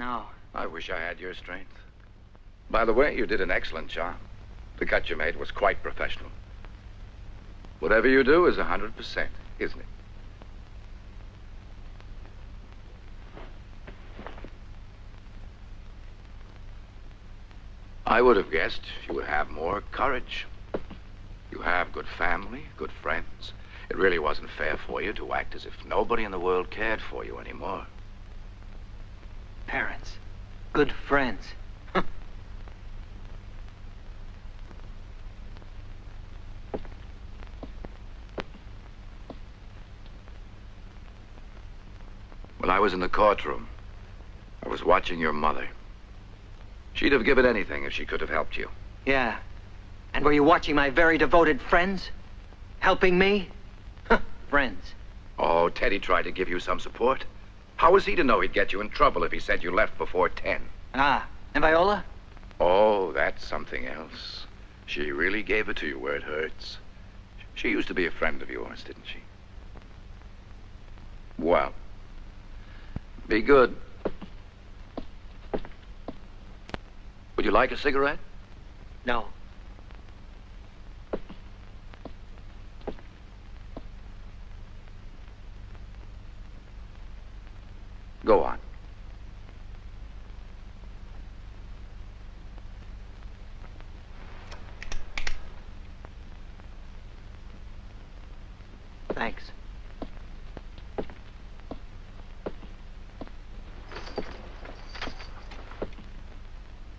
No. I wish I had your strength. By the way, you did an excellent job. The cut you made was quite professional. Whatever you do is 100%, isn't it? I would have guessed you would have more courage. You have good family, good friends. It really wasn't fair for you to act as if nobody in the world cared for you anymore. Parents. Good friends. When I was in the courtroom, I was watching your mother. She'd have given anything if she could have helped you. Yeah. And were you watching my very devoted friends? Helping me? Friends. Oh, Teddy tried to give you some support. How was he to know he'd get you in trouble if he said you left before 10? Ah, and Viola? Oh, that's something else. She really gave it to you where it hurts. She used to be a friend of yours, didn't she? Well, be good. Would you like a cigarette? No. Go on. Thanks.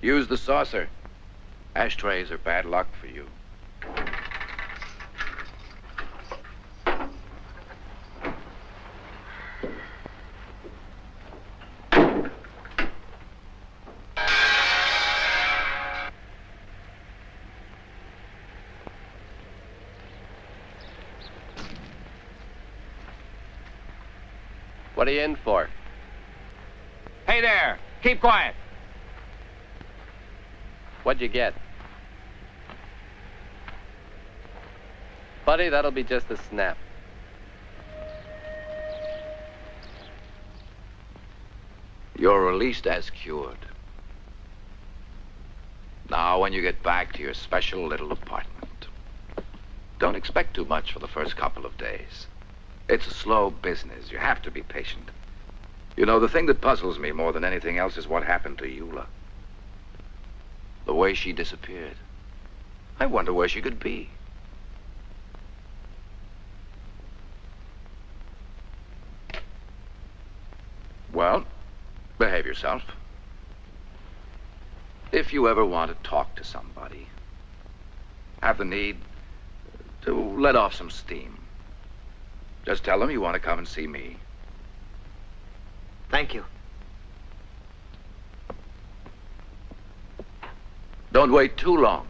Use the saucer. Ashtrays are bad luck for you. What are you in for? Hey there! Keep quiet! What'd you get? Buddy, that'll be just a snap. You're released as cured. Now, when you get back to your special little apartment, don't expect too much for the first couple of days. It's a slow business. You have to be patient. You know, the thing that puzzles me more than anything else is what happened to Eula. The way she disappeared. I wonder where she could be. Well, behave yourself. If you ever want to talk to somebody, have the need to let off some steam, just tell them you want to come and see me. Thank you. Don't wait too long.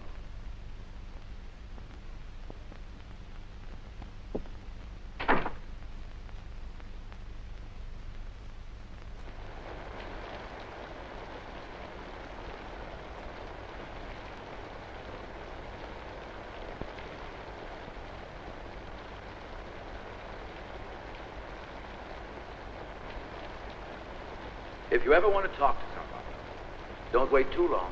If you ever want to talk to somebody, don't wait too long.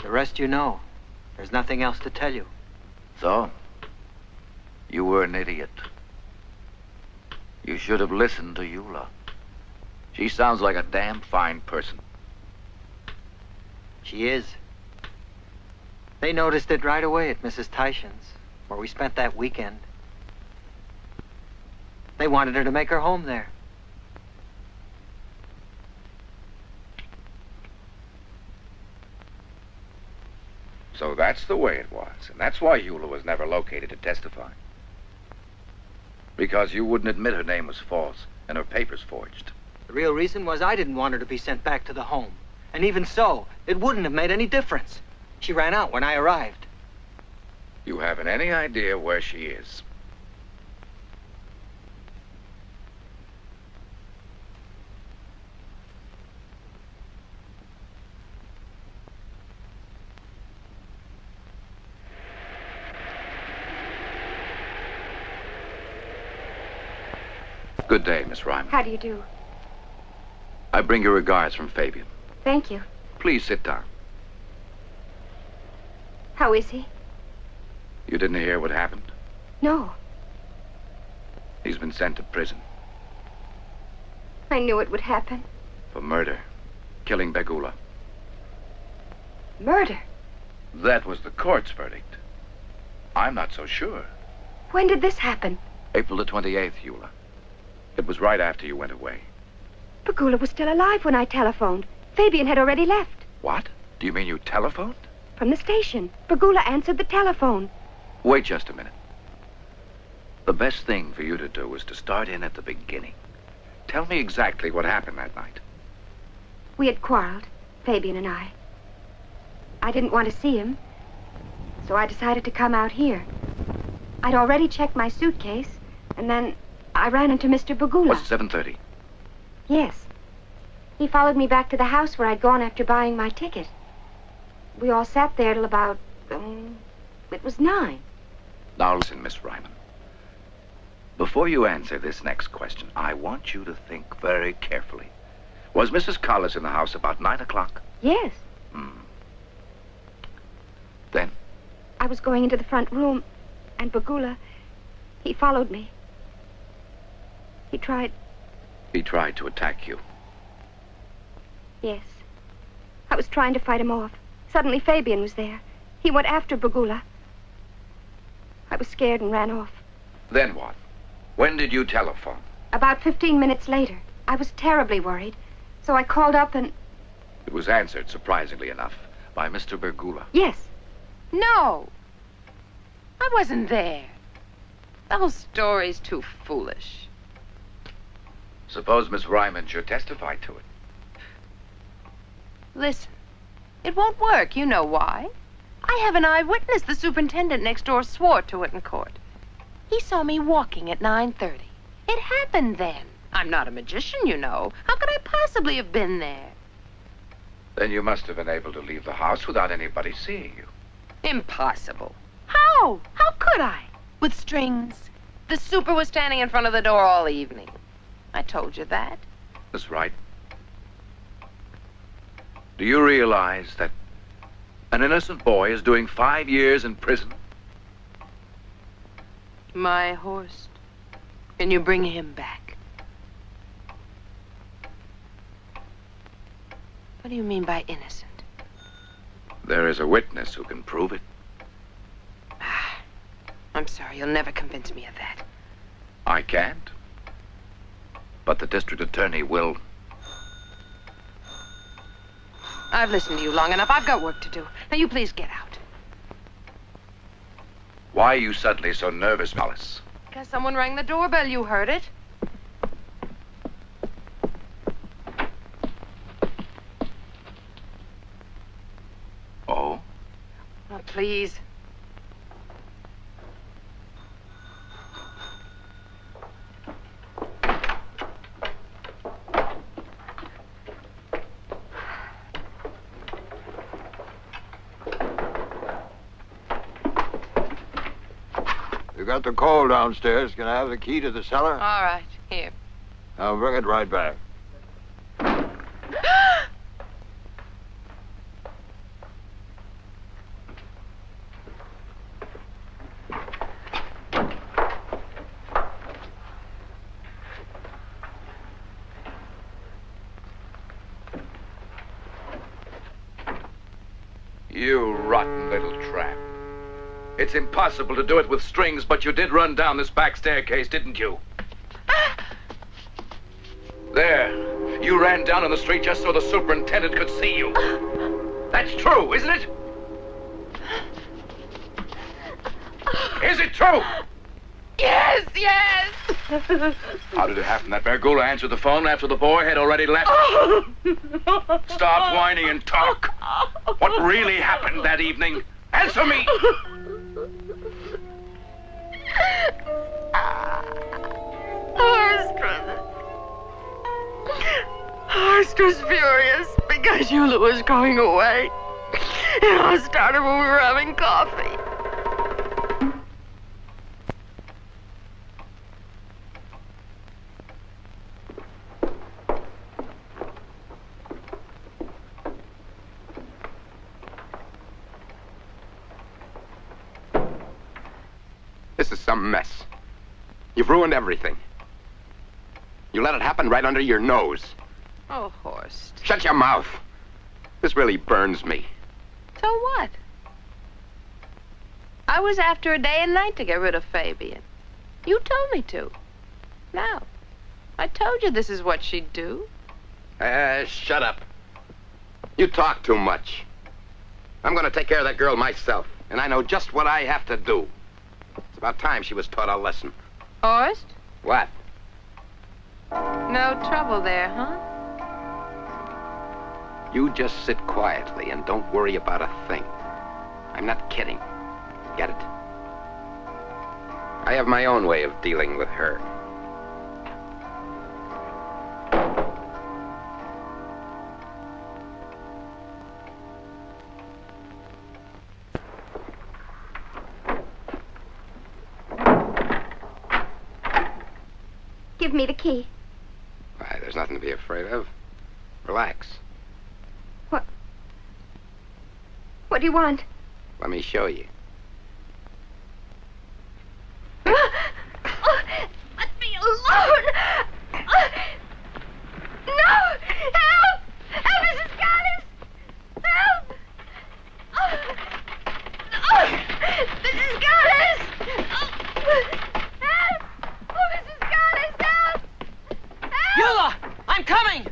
The rest you know. There's nothing else to tell you. So, you were an idiot. You should have listened to Eula. She sounds like a damn fine person. She is. They noticed it right away at Mrs. Tyson's, where we spent that weekend. They wanted her to make her home there. So that's the way it was, and that's why Eula was never located to testify. Because you wouldn't admit her name was false and her papers forged. The real reason was I didn't want her to be sent back to the home. And even so, it wouldn't have made any difference. She ran out when I arrived. You haven't any idea where she is. Good day, Miss Ryman. How do you do? I bring you regards from Fabian. Thank you. Please sit down. How is he? You didn't hear what happened? No. He's been sent to prison I knew it would happen. for murder, killing Begula. Murder? That was the court's verdict. I'm not so sure. When did this happen? April the 28th, Eula. It was right after you went away. Begula was still alive when I telephoned. Fabian had already left. What? Do you mean you telephoned? From the station. Begula answered the telephone. Wait just a minute. The best thing for you to do is to start in at the beginning. Tell me exactly what happened that night. We had quarreled, Fabian and I. I didn't want to see him, so I decided to come out here. I'd already checked my suitcase, and then I ran into Mr. Begula. Was it 7:30? Yes. He followed me back to the house where I'd gone after buying my ticket. We all sat there till about, it was 9. Now listen, Miss Ryman. Before you answer this next question, I want you to think very carefully. Was Mrs. Collis in the house about 9 o'clock? Yes. Then? I was going into the front room, and Begula, he followed me. He tried, to attack you. yes. I was trying to fight him off. Suddenly Fabian was there. He went after Begula. I was scared and ran off. Then what? When did you telephone? About 15 minutes later. I was terribly worried, so I called up and... It was answered, surprisingly enough, by Mr. Begula. Yes. No. I wasn't there. The whole story's too foolish. Suppose Miss Ryman should testify to it. Listen, it won't work. You know why. I have an eyewitness. The superintendent next door swore to it in court. He saw me walking at 9:30. It happened then. I'm not a magician, you know. How could I possibly have been there? Then you must have been able to leave the house without anybody seeing you. Impossible. How? How could I? With strings. The super was standing in front of the door all evening. I told you that. That's right. Do you realize that an innocent boy is doing 5 years in prison? My horse. Can you bring him back? What do you mean by innocent? There is a witness who can prove it. I'm sorry, you'll never convince me of that. I can't. But the district attorney will. I've listened to you long enough. I've got work to do. Now you please get out. Why are you suddenly so nervous, Alice? Because someone rang the doorbell. You heard it. Oh? Oh, please. You got the coal downstairs. Can I have the key to the cellar? All right, here. I'll bring it right back. You rotten little tramp. It's impossible to do it with strings, but you did run down this back staircase, didn't you? There. You ran down in the street just so the superintendent could see you. That's true, isn't it? Is it true? Yes, yes. How did it happen that Bergula answered the phone after the boy had already left? Stop whining and talk. What really happened that evening? Answer me! Horst was furious because Eula was going away. It all started when we were having coffee. a mess. You've ruined everything. You let it happen right under your nose. Oh, Horst. Shut your mouth. This really burns me. So what? I was after a day and night to get rid of Fabian. You told me to. Now, I told you this is what she'd do. Shut up. You talk too much. I'm gonna take care of that girl myself, and I know just what I have to do. It's about time she was taught a lesson. Horst? What? No trouble there, huh? You just sit quietly and don't worry about a thing. I'm not kidding. Get it? I have my own way of dealing with her. Give me the key. Why, there's nothing to be afraid of. Relax. What do you want? Let me show you. Let me alone! No! Help! Help, Mrs. Collins! Help! Mrs. Collins! Help! Oh, Mrs. Collins, help! Help! Eula! I'm coming!